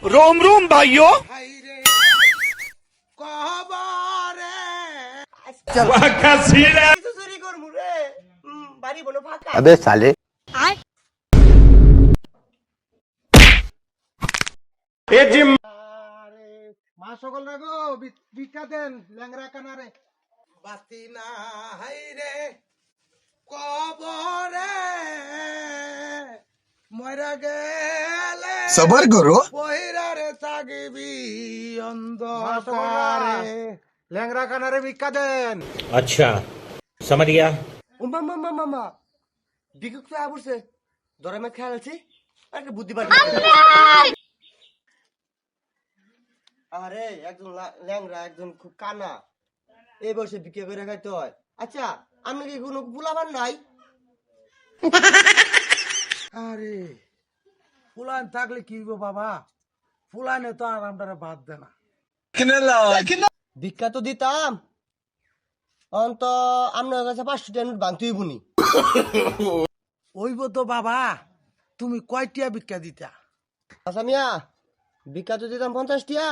रोम रोम भाइयों। अबे साले মা সকল রে গো ভিক্ষা দেন ল্যাংরা কানারে বাতি না হাইরে কবরে মরা গেলে सबर करो বহিরারে থাকিবি অন্ধকারে ল্যাংরা কানারে ভিক্ষা দেন अच्छा समझ गया। মামা মামা মামা বিকুক তো আবুরছে দরামে খেয়াল আছে একটা বুদ্ধি পারি আরে একজন ল্যাংরা একজন খুব কানা এই বয়সে বিক্রি করে খাইতে হয়। আচ্ছা আমি কি কোনো পোলাবান নাই? আরে ফুলান থাকলে কি হইব বাবা ফুলানে তো আর আমরা বাদ দে না ভিক্ষা তো দিতাম অন্ত আপনার কাছে 500 টাকা নোট বাংতুই বুনি ওইব তো বাবা তুমি কয়টিয়া ভিক্ষা দিতা আচ্ছা মিয়া ভিক্ষা তো দিতাম 50 টাকা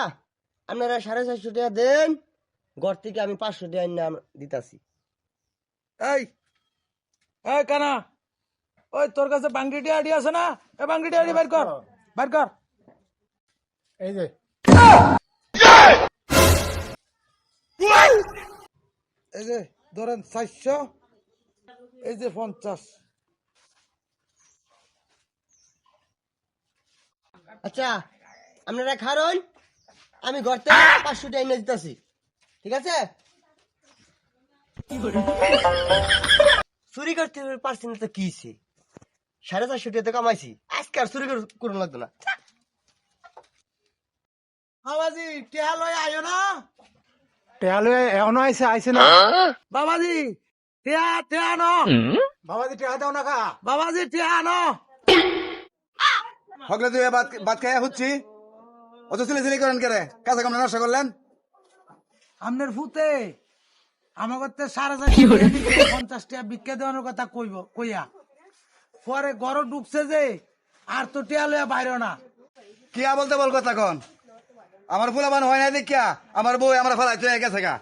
আপনারা 450 টাকা দেন ঘর থেকে আমি 500 টাকা এনে দিতাছি। এই এই কানা ওই তোর কাছে বাংডিটি আইডি আছে না এই বাংডিটি আইডি বের কর এই যে এই যে ধরেন 400 এই যে 50 আচ্ছা আপনারা খারুন আমি ঘর থেকে 500 টাকা এনে দিতাছি ঠিক আছে? চুরি করতে পারছি না তো কি হইছে 450 টাকা তো কামাইছি আজকে আর চুরি করুন লাগতো না। বাবাজি টিয়া লই আইও না টিয়া লই এখনো আইছে না বাবাজি টিয়া ন বাবাজি টিয়া দাও না কা বাবাজি টিয়া ন হগলে তুই বাদ খাইয়া হচ্ছি অত সিলি করেন কে রে কাছে কামনা নষ্ট করলেন আমনের ফুতে আমাকে 450 টাকা ভিক্ষা দেওয়ানোর কথা কইয়া পরে গড় ডুবছে যে আর তো টিয়া লইয়া বাইর না কিয়া বলতে বল কথা কন আমার ফুলাবান হয় না দেখিয়া আমার বউ আমার ফেলাই তুই গেছে গা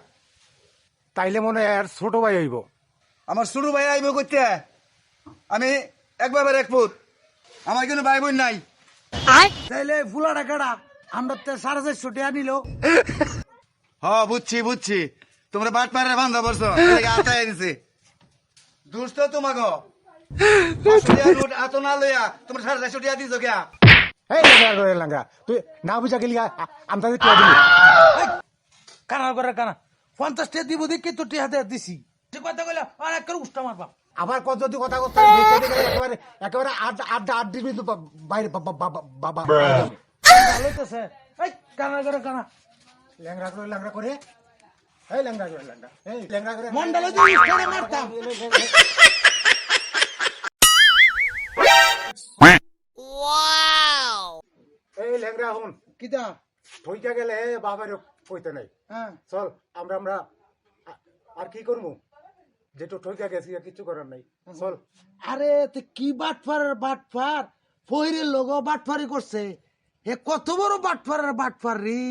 তাইলে মনে আর ছোট ভাই হইব আমার ছোট ভাই আইব করতে আমি একবার এক ফুট আমার কোনো ভাই বোন নাই তাইলে ফুলাটা কেডা আমরা তো 450 টাকা নিল হ বুঝছি তোমরা বাট পারে বান্ধব বলছো আতায় দিছে দুষ্ট তোমাকে আতো না লইয়া তোমরা 450 টাকা দিছো কিয়া এই লাঙ্গা তুই না বুঝা গেলি আমরা টিয়া দিলি কানা করে কানা 50 টাকা দিব দেখি তো টিয়া দিছি ঠিক কথা কইলা আর এক করে উষ্টা মারবা আবার কত যদি কথা কথা একেবারে আট দিবি তো বাইরে বাবা ভালোইতেছে এই কানা করে কানা ল্যাংরা করে এই ল্যাংরা করে মন্ডলে যদি উষ্টারে মারতাম এই ল্যাংরা হন কিটা ঠইকা গেলে বাবার কইতে নাই হ্যাঁ চল আমরা আর কি করবো যেটা ঠইকা গেছি কিছু করার নাই চল আরে তুই কি বাটফার ফইরের লোক বাটফারি করছে এ কত বড় বাটফার রে